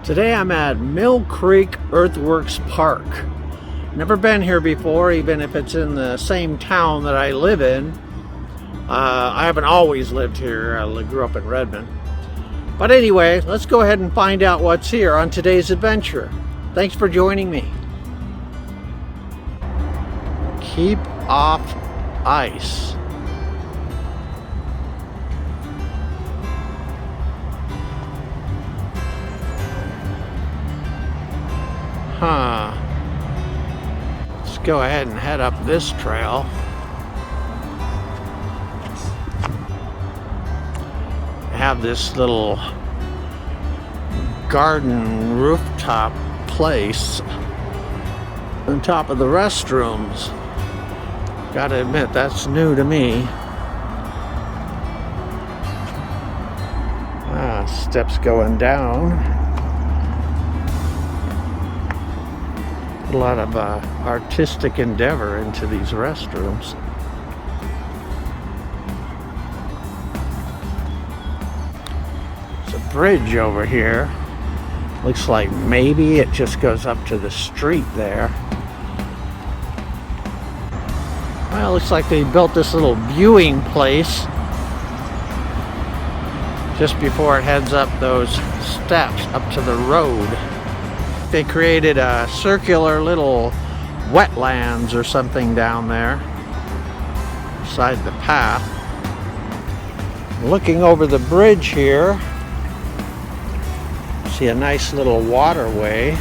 Today I'm at Mill Creek Earthworks Park. Never been here before, even if it's in the same town that I live in. I haven't always lived here. I grew up in Redmond. But anyway, let's go ahead and find out what's here on today's adventure. Thanks for joining me. Keep off ice. Huh. Let's go ahead and head up this trail. I have this little garden rooftop place on top of the restrooms. Gotta admit, that's new to me. Steps going down. A lot of artistic endeavor into these restrooms. There's a bridge over here. Looks like maybe it just goes up to the street there. Well, looks like they built this little viewing place just before it heads up those steps up to the road. They created a circular little wetlands or something down there beside the path. Looking over the bridge here, see a nice little waterway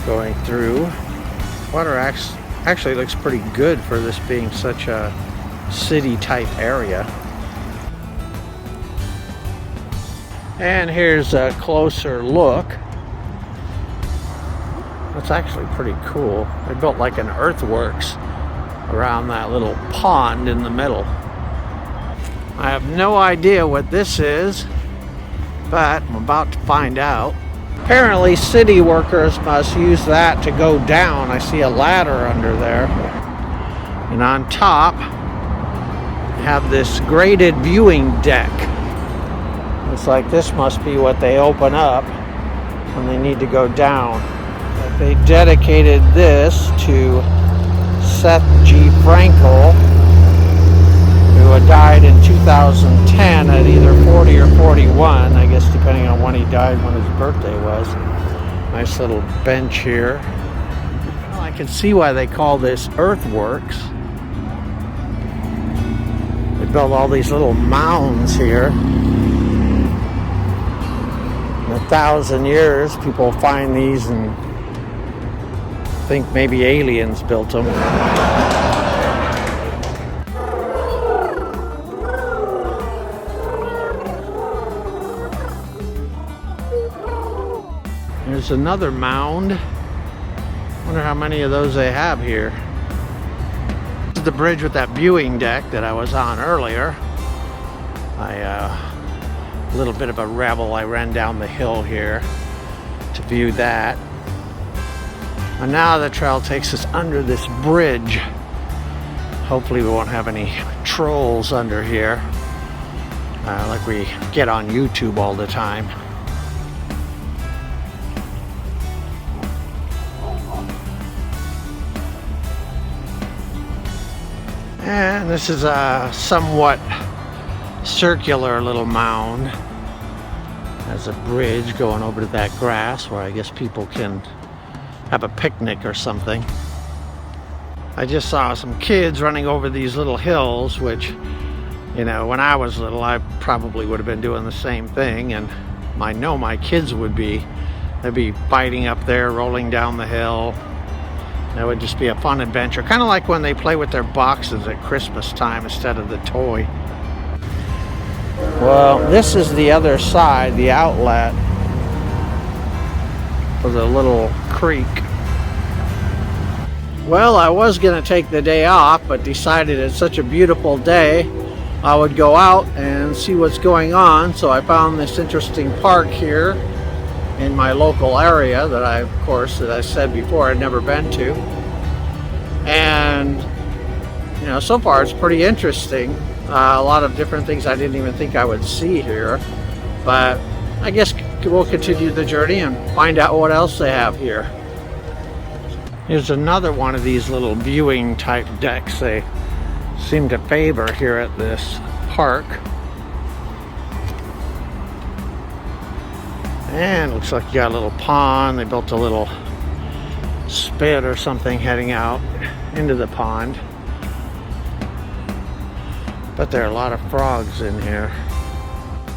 going through. Water actually looks pretty good for this being such a city type area. And here's a closer look. It's actually pretty cool. They built like an earthworks around that little pond in the middle. I have no idea what this is, but I'm about to find out. Apparently city workers must use that to go down. I see a ladder under there. And on top, I have this graded viewing deck. It's like this must be what they open up when they need to go down. They dedicated this to Seth G. Frankel, who had died in 2010 at either 40 or 41, I guess depending on when he died, when his birthday was. Nice little bench here. Well, I can see why they call this Earthworks. They built all these little mounds here. In 1,000 years, people find these and think maybe aliens built them. There's another mound. Wonder how many of those they have here. This is the bridge with that viewing deck that I was on earlier. A little bit of a rebel. I ran down the hill here to view that. And now the trail takes us under this bridge. Hopefully we won't have any trolls under here, like we get on YouTube all the time. And this is a somewhat circular little mound. There's a bridge going over to that grass where I guess people can have a picnic or something. I just saw some kids running over these little hills, which, you know, when I was little, I probably would have been doing the same thing, and I know my kids would be. They'd be fighting up there, rolling down the hill. That would just be a fun adventure, kind of like when they play with their boxes at Christmas time instead of the toy. Well, this is the other side, the outlet for the little creek. Well, I was going to take the day off, but decided it's such a beautiful day I would go out and see what's going on. So I found this interesting park here in my local area that I, of course, as I said before, I'd never been to. And, you know, so far it's pretty interesting. A lot of different things I didn't even think I would see here. But I guess we'll continue the journey and find out what else they have here. Here's another one of these little viewing type decks they seem to favor here at this park. And looks like you got a little pond. They built a little spit or something heading out into the pond. But there are a lot of frogs in here.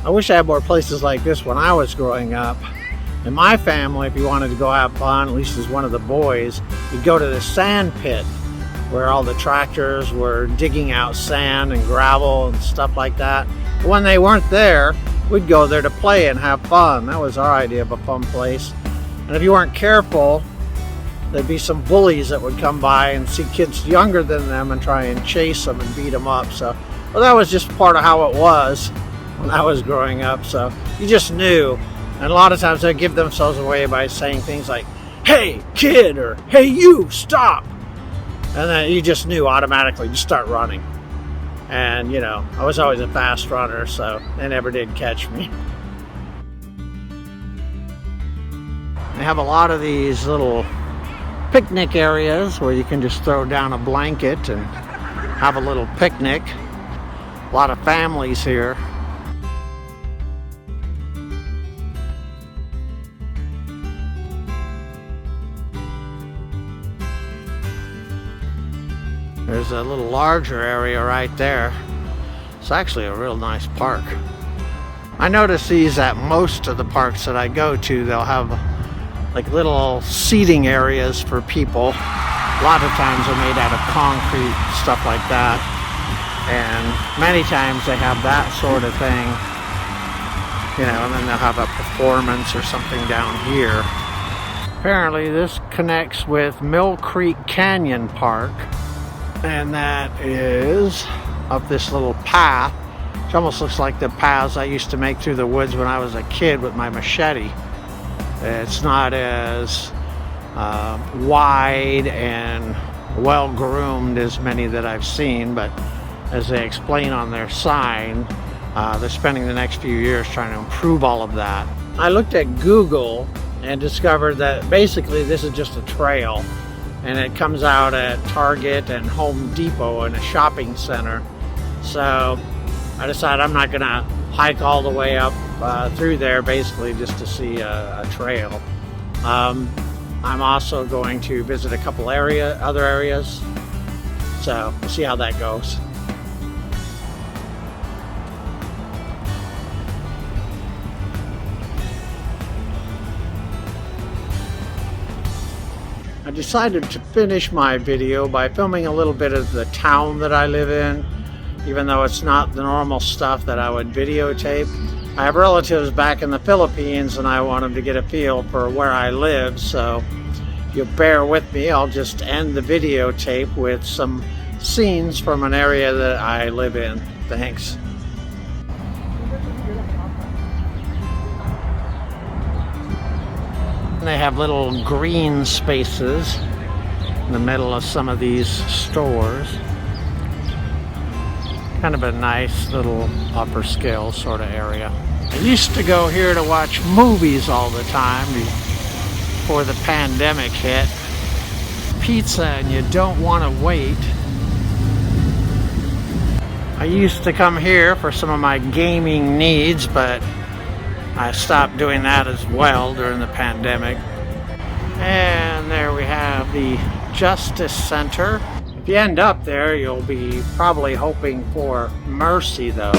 I wish I had more places like this when I was growing up. In my family, if you wanted to go have fun, at least as one of the boys, you'd go to the sand pit where all the tractors were digging out sand and gravel and stuff like that. But when they weren't there, we'd go there to play and have fun. That was our idea of a fun place. And if you weren't careful, there'd be some bullies that would come by and see kids younger than them and try and chase them and beat them up. So, well, that was just part of how it was when I was growing up. So you just knew. And a lot of times they'd give themselves away by saying things like, "Hey, kid," or "Hey, you, stop." And then you just knew automatically to start running. And, you know, I was always a fast runner, so they never did catch me. They have a lot of these little picnic areas where you can just throw down a blanket and have a little picnic. A lot of families here. There's a little larger area right there. It's actually a real nice park. I notice these at most of the parks that I go to. They'll have like little seating areas for people. A lot of times they're made out of concrete, stuff like that. And many times they have that sort of thing, you know, and then they'll have a performance or something down here. Apparently this connects with Mill Creek Canyon Park. And that is up this little path, which almost looks like the paths I used to make through the woods when I was a kid with my machete. It's not as wide and well groomed as many that I've seen, but as they explain on their sign, they're spending the next few years trying to improve all of that. I looked at Google and discovered that basically this is just a trail. And it comes out at Target and Home Depot in a shopping center. So I decided I'm not gonna hike all the way up through there, basically just to see a trail. I'm also going to visit a couple other areas. So we'll see how that goes. I decided to finish my video by filming a little bit of the town that I live in, even though it's not the normal stuff that I would videotape. I have relatives back in the Philippines and I want them to get a feel for where I live, so if you'll bear with me, I'll just end the videotape with some scenes from an area that I live in. Thanks. They have little green spaces in the middle of some of these stores. Kind of a nice little upper scale sort of area. I used to go here to watch movies all the time before the pandemic hit. Pizza and you don't want to wait. I used to come here for some of my gaming needs, but I stopped doing that as well during the pandemic. And there we have the Justice Center. If you end up there, you'll be probably hoping for mercy, though.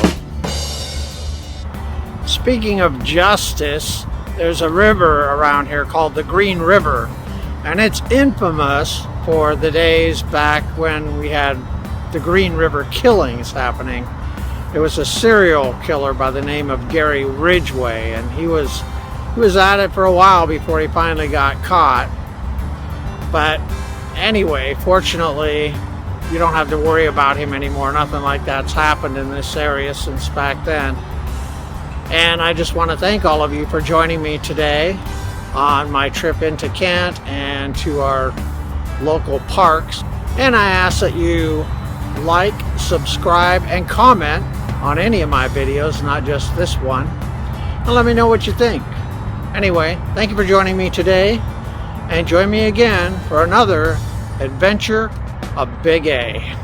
Speaking of justice, there's a river around here called the Green River, and it's infamous for the days back when we had the Green River killings happening. It was a serial killer by the name of Gary Ridgway, and he was at it for a while before he finally got caught. But anyway, fortunately, you don't have to worry about him anymore. Nothing like that's happened in this area since back then. And I just want to thank all of you for joining me today on my trip into Kent and to our local parks. And I ask that you like, subscribe, and comment on any of my videos, not just this one, and let me know what you think. Anyway, thank you for joining me today, and join me again for another adventure of Big A.